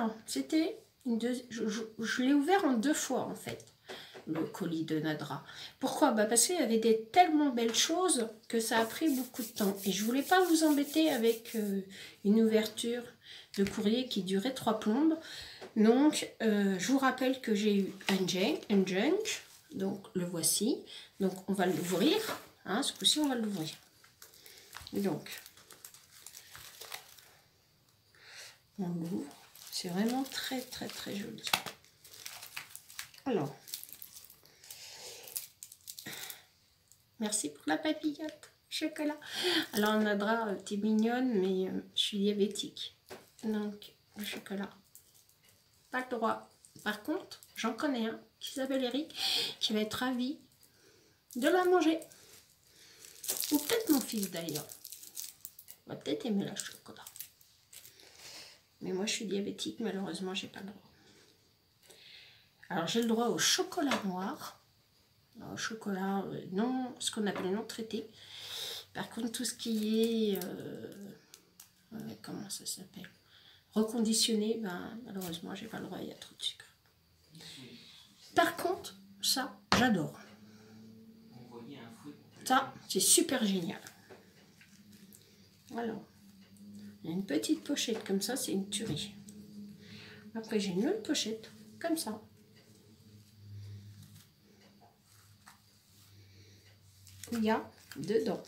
voilà, c'était je l'ai ouvert en 2 fois en fait, le colis de Nadra. Pourquoi? Parce qu'il y avait des tellement belles choses que ça a pris beaucoup de temps. Et je voulais pas vous embêter avec une ouverture de courrier qui durait 3 plombes. Donc, je vous rappelle que j'ai eu un junk. Donc, le voici. Donc, on va l'ouvrir. Hein, ce coup-ci, on va l'ouvrir. Donc, on l'ouvre. C'est vraiment très, très, très joli. Alors, merci pour la papillote, chocolat. Alors, Nadra, t'es mignonne, mais je suis diabétique. Donc, le chocolat, pas le droit. Par contre, j'en connais un qui s'appelle Eric, qui va être ravi de la manger. Ou peut-être mon fils d'ailleurs. Il va peut-être aimer le chocolat. Mais moi, je suis diabétique, malheureusement, j'ai pas le droit. Alors, j'ai le droit au chocolat noir. Au chocolat non, ce qu'on appelle non traité. Par contre, tout ce qui est... comment ça s'appelle? Reconditionné, ben, malheureusement, j'ai pas le droit, il y a trop de sucre. Par contre, ça, j'adore. Ça, c'est super génial. Alors, il y a une petite pochette comme ça, c'est une tuerie. Après, j'ai une autre pochette comme ça. Il y a dedans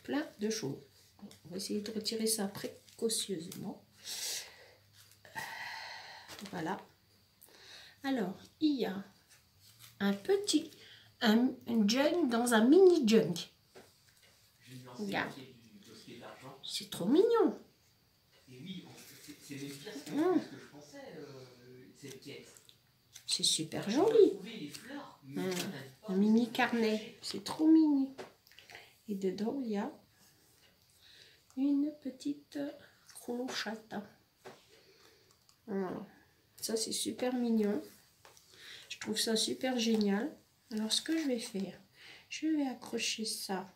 plein de choses. On va essayer de retirer ça précautionneusement. Voilà. Alors, il y a un petit, un junk dans un mini junk. Regarde. C'est trop mignon. C'est super joli. Un mini carnet. C'est trop mignon. Et dedans, il y a une petite clochette. Voilà. Ça, c'est super mignon. Je trouve ça super génial. Alors, ce que je vais faire, je vais accrocher ça.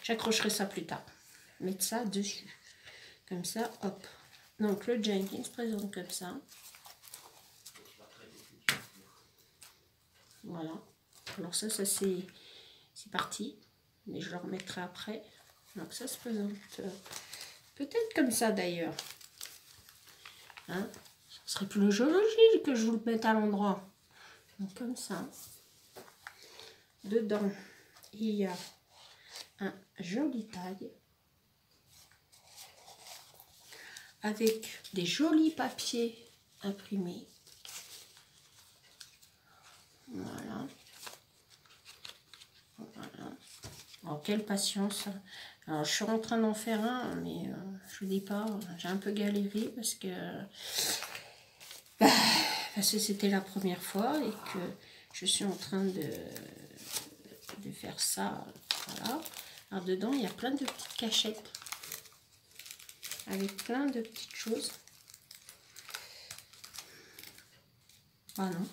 J'accrocherai ça plus tard. Mettre ça dessus. Comme ça, hop. Donc, le Jenkins se présente comme ça. Voilà. Alors ça c'est parti. Mais je le remettrai après. Donc ça se présente peut-être comme ça d'ailleurs. Hein? Ce serait plus joli que je vous le mette à l'endroit. Donc comme ça. Dedans, il y a un joli tag. Avec des jolis papiers imprimés. Voilà. Voilà. Alors, quelle patience. Alors, je suis en train d'en faire un, mais je vous dis pas, j'ai un peu galéré parce que c'était la première fois et que je suis en train de faire ça. Voilà. Alors, dedans, il y a plein de petites cachettes avec plein de petites choses. Ah non.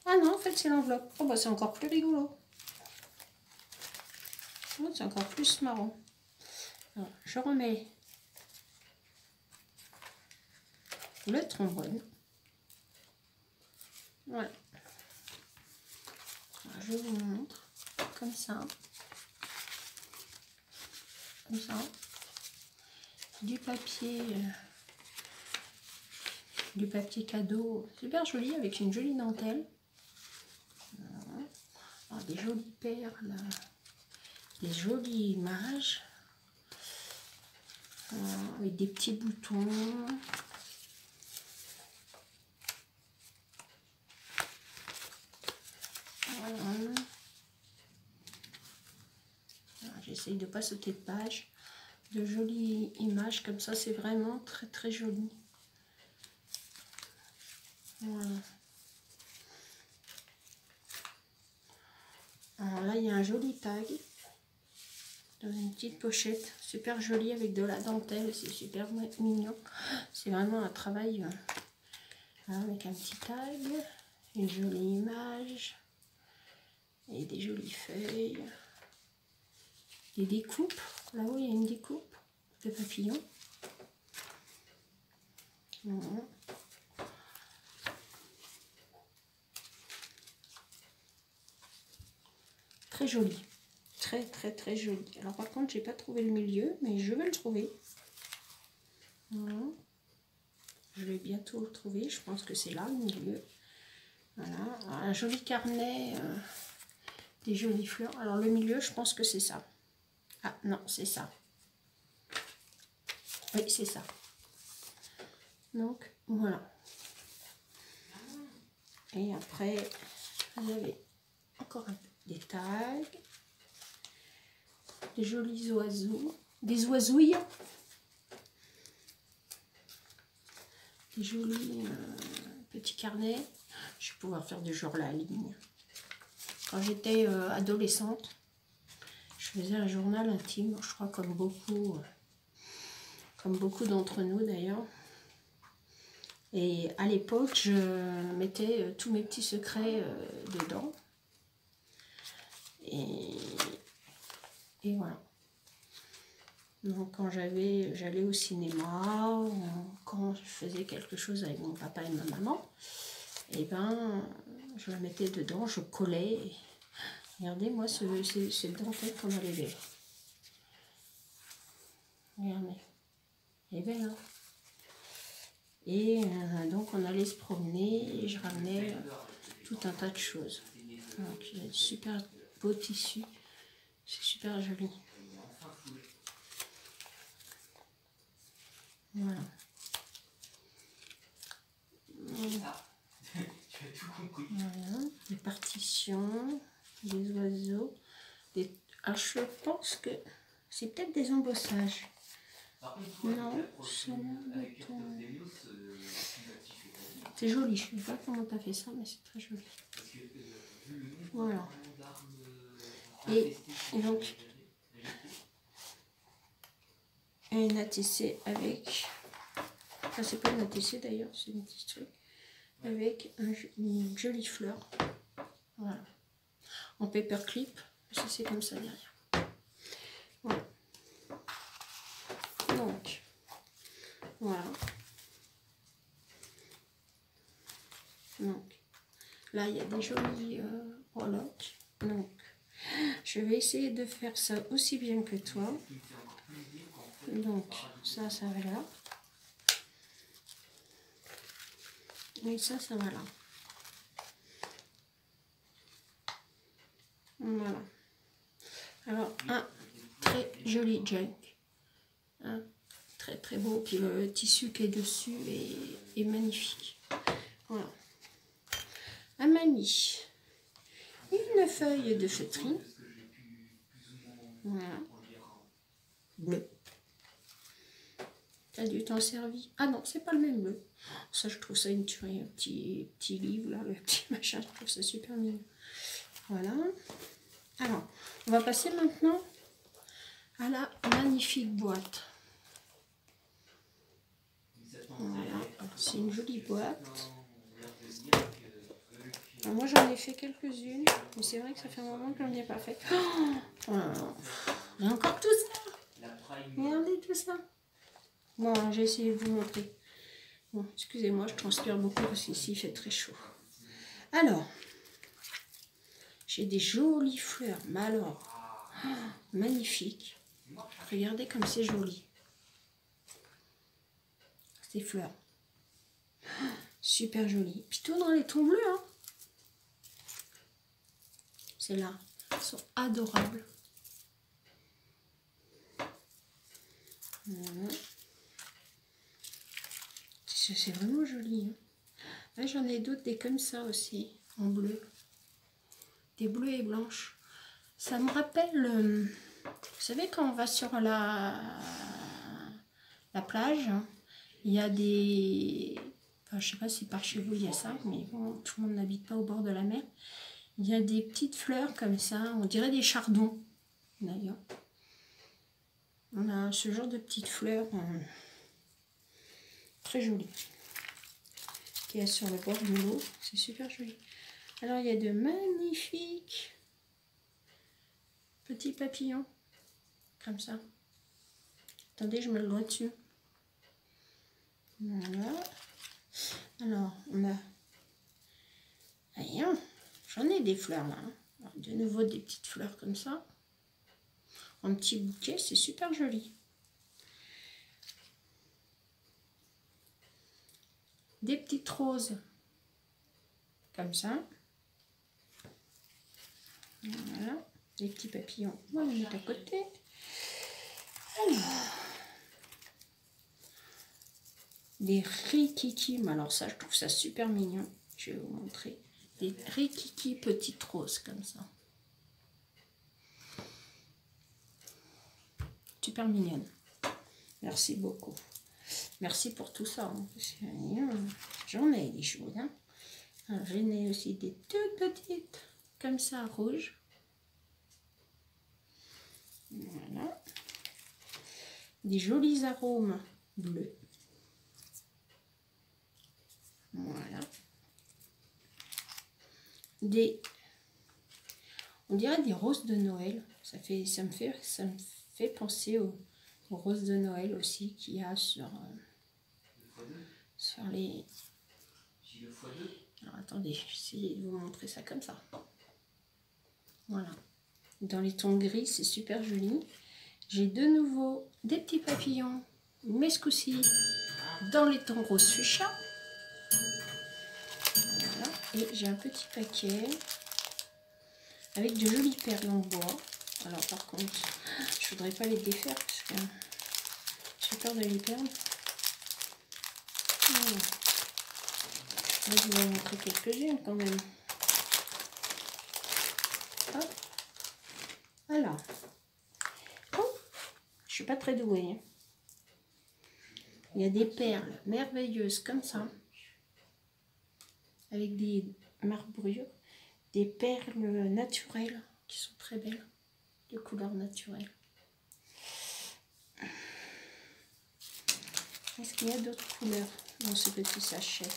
Ah non, en fait, c'est l'enveloppe. Oh, bah, c'est encore plus rigolo. Oh, c'est encore plus marrant. Alors, je remets le trombone. Voilà. Alors, je vous montre. Comme ça. Comme ça. Du papier cadeau. Super joli avec une jolie dentelle. Voilà. Alors, des jolies perles. Des jolies images. Avec des petits boutons. Voilà. J'essaye de ne pas sauter de page. De jolies images comme ça, c'est vraiment très très joli. Voilà. Alors là, il y a un joli tag dans une petite pochette, super jolie avec de la dentelle, c'est super mignon. C'est vraiment un travail avec un petit tag, une jolie image et des jolies feuilles, des découpes. Là-haut, il y a une découpe de papillons. Voilà. Très joli. Très, très, très joli. Alors, par contre, j'ai pas trouvé le milieu, mais je vais le trouver. Voilà. Je vais bientôt le trouver. Je pense que c'est là, le milieu. Voilà. Un joli carnet. Des jolies fleurs. Alors, le milieu, je pense que c'est ça. Ah, non, c'est ça. Oui, c'est ça. Donc, voilà. Et après, vous avez encore un peu des tags. Des jolis oiseaux. Des oisouilles. Des jolis petits carnets. Je vais pouvoir faire du jour la ligne. Quand j'étais adolescente, je faisais un journal intime, je crois comme beaucoup d'entre nous d'ailleurs. Et à l'époque, je mettais tous mes petits secrets dedans. Et voilà. Donc quand j'allais au cinéma, ou quand je faisais quelque chose avec mon papa et ma maman, et ben je le mettais dedans, je collais. Et regardez, moi, c'est le dentelle qu'on allait ver. Regardez. Elle est belle, hein. Et donc on allait se promener et je ramenais tout un tas de choses. Donc il y a de super beaux tissus. C'est super joli. Voilà. Voilà. Des partitions, des oiseaux. Alors je pense que c'est peut-être des embossages. Non, c'est joli. Je ne sais pas comment tu as fait ça, mais c'est très joli. Voilà. Et donc, une ATC avec... Enfin, c'est pas une ATC d'ailleurs, c'est une petite truc. Avec une jolie fleur. Voilà. En paperclip. Ça, c'est comme ça derrière. Voilà. Donc, voilà. Donc, là, il y a des jolis breloques. Donc, je vais essayer de faire ça aussi bien que toi. Donc, ça va là. Et ça va là. Voilà. Alors, un très joli junk. Hein, très très beau. Puis le tissu qui est dessus est magnifique. Voilà. Un mani. Une feuille de feutrine. Voilà. Bleu. T'as dû t'en servir. Ah non, c'est pas le même bleu. Ça, je trouve ça une tuerie. Un petit livre, là, le petit machin. Je trouve ça super mignon. Voilà. Alors, on va passer maintenant à la magnifique boîte. Voilà. C'est une jolie boîte. Alors moi, j'en ai fait quelques-unes. Mais c'est vrai que ça fait un moment que j'en ai pas fait. Oh, il y a encore tout ça. Regardez tout ça. Bon, j'ai essayé de vous montrer. Bon, excusez-moi, je transpire beaucoup parce qu'ici il fait très chaud. Alors, j'ai des jolies fleurs, mais alors, magnifiques. Regardez comme c'est joli. Ces fleurs. Super jolies. Puis tout dans les tons bleus, hein. Celles-là, elles sont adorables. Voilà. C'est vraiment joli. Hein. Là, j'en ai d'autres, des comme ça aussi, en bleu. Des bleus et blanches. Ça me rappelle, vous savez, quand on va sur la plage, hein, il y a des... Enfin, je sais pas si par chez vous il y a ça, mais bon, tout le monde n'habite pas au bord de la mer. Il y a des petites fleurs comme ça, on dirait des chardons, d'ailleurs. On a ce genre de petites fleurs très jolies qui est sur le bord de l'eau. C'est super joli. Alors, il y a de magnifiques petits papillons, comme ça. Attendez, je mets le doigt dessus. Voilà. Alors, on a... Rien. J'en ai des fleurs là. Alors, de nouveau, des petites fleurs comme ça. Un petit bouquet, c'est super joli. Des petites roses. Comme ça. Voilà. Les petits papillons, on va les mettre à côté. Alors, des rikiki, mais alors ça, je trouve ça super mignon. Je vais vous montrer. Des rikiki petites roses comme ça. Super mignonne. Merci beaucoup. Merci pour tout ça. J'en ai des choses. Hein. J'en ai aussi des toutes petites, comme ça, rouges. Voilà. Des jolis arômes bleus. Voilà. On dirait des roses de Noël. Ça me fait penser aux roses de Noël aussi qu'il y a sur les... Alors attendez, je vais essayer de vous montrer ça comme ça. Voilà. Dans les tons gris, c'est super joli. J'ai de nouveau des petits papillons, mais ce coup-ci dans les tons rose fuchsia. Voilà. Et j'ai un petit paquet avec de jolies perles en bois. Alors par contre, je voudrais pas les défaire parce que j'ai peur de les perdre. Voilà. Là, je vais vous montrer quelques-unes quand même. Hop. Alors. Oh, je suis pas très douée. Hein. Il y a des perles merveilleuses comme ça. Avec des marbrures. Des perles naturelles qui sont très belles. De couleurs naturelles. Est-ce qu'il y a d'autres couleurs dans ce petit sachet?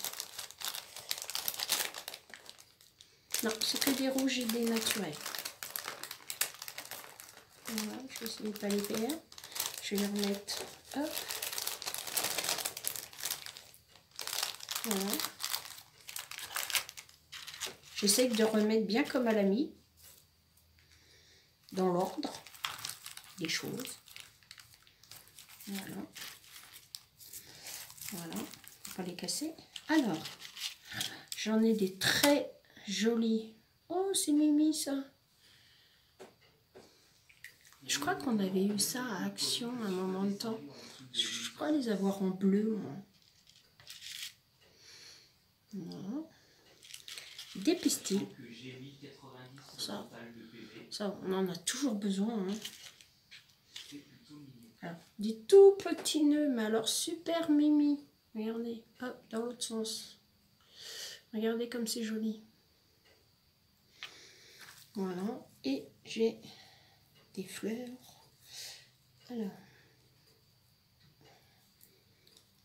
Non, c'est que des rouges et des naturels. Voilà, je vais essayer de ne pas les perdre. Je vais les remettre. Hop. Voilà. J'essaie de remettre bien comme elle a mis. Dans l'ordre des choses. Voilà. Voilà. Faut pas les casser. Alors, j'en ai des très jolis. Oh, c'est Mimi ça. Je crois qu'on avait eu ça à Action à un moment de temps. Je crois les avoir en bleu, moi. Voilà. Des pistils. Ça, on en a toujours besoin. Hein. Alors, des tout petits nœuds, mais alors super Mimi. Regardez, hop, dans l'autre sens. Regardez comme c'est joli. Voilà, et j'ai des fleurs. Alors,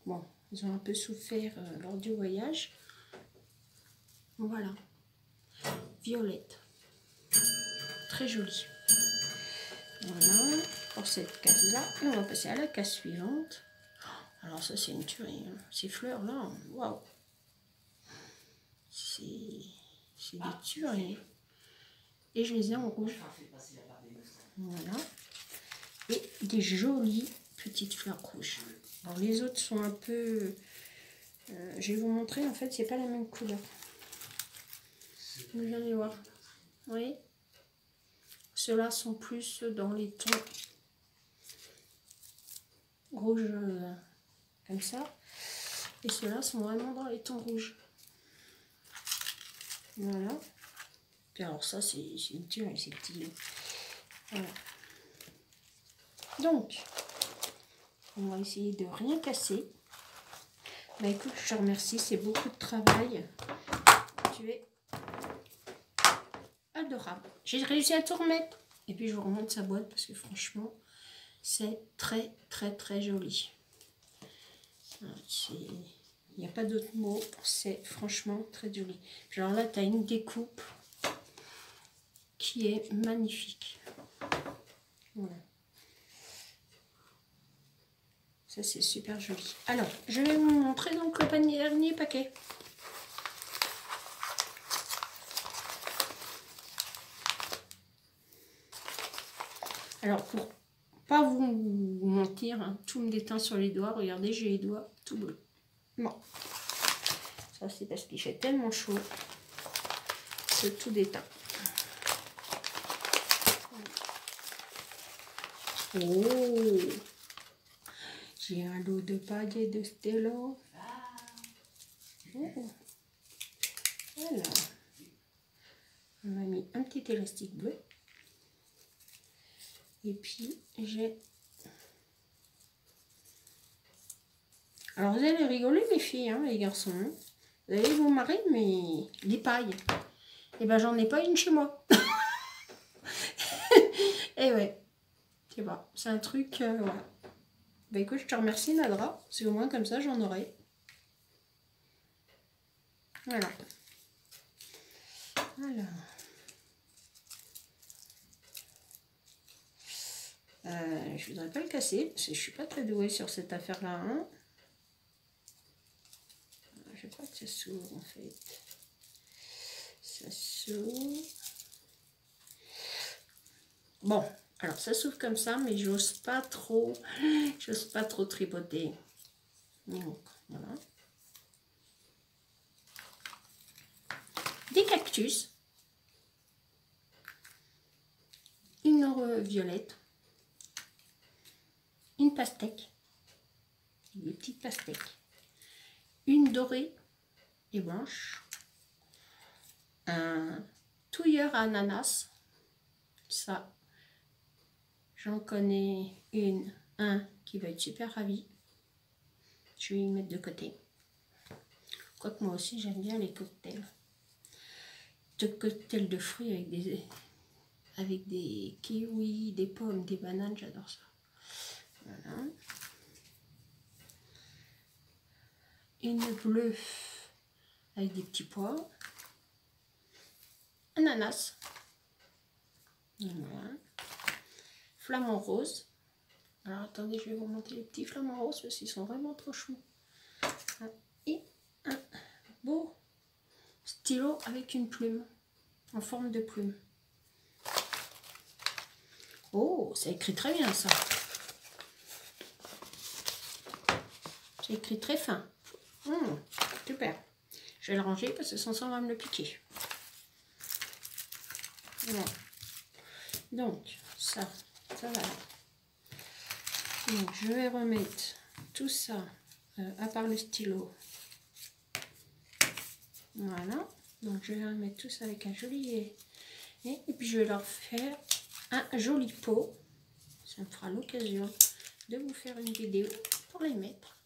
bon, ils ont un peu souffert lors du voyage. Voilà, violette, très jolie. Voilà, pour cette case-là. Et on va passer à la case suivante. Alors ça, c'est une tuerie. Hein. Ces fleurs-là, waouh. C'est des tueries. Et je les ai en rouge. Voilà. Et des jolies petites fleurs rouges. Alors les autres sont un peu... je vais vous montrer, en fait, c'est pas la même couleur. Vous allez voir. Vous voyez? Ceux-là sont plus dans les tons rouges comme ça. Et ceux-là sont vraiment dans les tons rouges. Voilà. Puis alors ça, c'est une tuerie, c'est petit. Voilà. Donc, on va essayer de rien casser. Bah écoute, je te remercie, c'est beaucoup de travail. Tu es adorable. J'ai réussi à tout remettre. Et puis je vous remonte sa boîte parce que franchement, c'est très très très joli. Il n'y a pas d'autre mot, c'est franchement très joli. Alors là, tu as une découpe qui est magnifique. Voilà. Ça, c'est super joli. Alors, je vais vous montrer donc le dernier paquet. Alors, pour pas vous mentir, hein, tout me déteint sur les doigts. Regardez, j'ai les doigts tout bleus. Bon. Ça, c'est parce qu'il fait tellement chaud que tout déteint. Oh! J'ai un lot de paillettes de stylo. Oh. Voilà. On a mis un petit élastique bleu. Et puis, j'ai... Alors, vous allez rigoler, mes filles, hein, les garçons. Hein. Vous allez vous marrer, mais les pailles. Et ben, j'en ai pas une chez moi. Et ouais. C'est pas. C'est un truc... voilà. Bah écoute, je te remercie, Nadra. C'est au moins comme ça, j'en aurai. Voilà. Voilà. Je voudrais pas le casser, parce que je suis pas très douée sur cette affaire-là. Hein. Je veux pas que ça s'ouvre, en fait. Ça s'ouvre. Bon, alors ça s'ouvre comme ça, mais j'ose pas trop tripoter. Donc, voilà. Des cactus. Une violette. Une pastèque. Des petites pastèques. Une dorée et blanche. Un touilleur à ananas. Ça, j'en connais un qui va être super ravi. Je vais y mettre de côté. Quoique moi aussi, j'aime bien les cocktails. De cocktails de fruits avec des kiwis, des pommes, des bananes, j'adore ça. Voilà. Une bleue avec des petits pois. Ananas. Voilà. Flamant rose. Alors attendez, je vais vous montrer les petits flamants roses parce qu'ils sont vraiment trop choux. Et un beau stylo avec une plume, en forme de plume. Oh, ça écrit très bien ça. C'est écrit très fin. Super. Je vais le ranger parce que sans ça on va me le piquer. Voilà. Donc, ça va là. Donc, je vais remettre tout ça, à part le stylo. Voilà. Donc, je vais remettre tout ça avec un joli... Et puis, je vais leur faire un joli pot. Ça me fera l'occasion de vous faire une vidéo pour les mettre.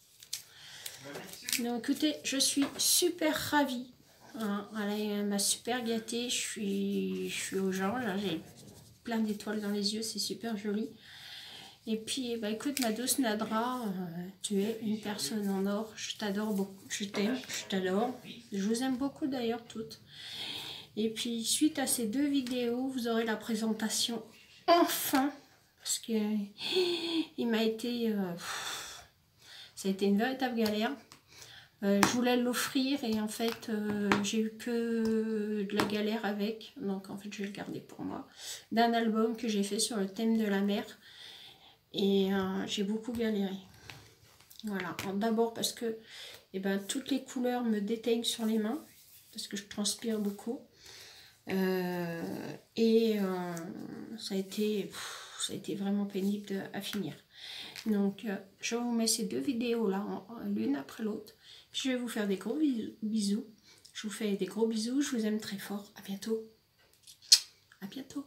Donc, écoutez, je suis super ravie. Hein, elle m'a super gâtée. Je suis aux gens. J'ai plein d'étoiles dans les yeux. C'est super joli. Et puis, bah, écoute, ma douce Nadra, tu es une personne en or. Je t'adore beaucoup. Je t'aime, je t'adore. Je vous aime beaucoup d'ailleurs toutes. Et puis, suite à ces deux vidéos, vous aurez la présentation enfin. Parce que il m'a été... ça a été une véritable galère. Je voulais l'offrir et en fait, j'ai eu que de la galère avec. Donc, en fait, je vais le garder pour moi. D'un album que j'ai fait sur le thème de la mer. Et j'ai beaucoup galéré. Voilà. D'abord parce que toutes les couleurs me déteignent sur les mains. Parce que je transpire beaucoup. Ça a été vraiment pénible à finir. Donc, je vous mets ces deux vidéos là, l'une après l'autre. Je vais vous faire des gros bisous. Je vous fais des gros bisous. Je vous aime très fort. À bientôt. À bientôt.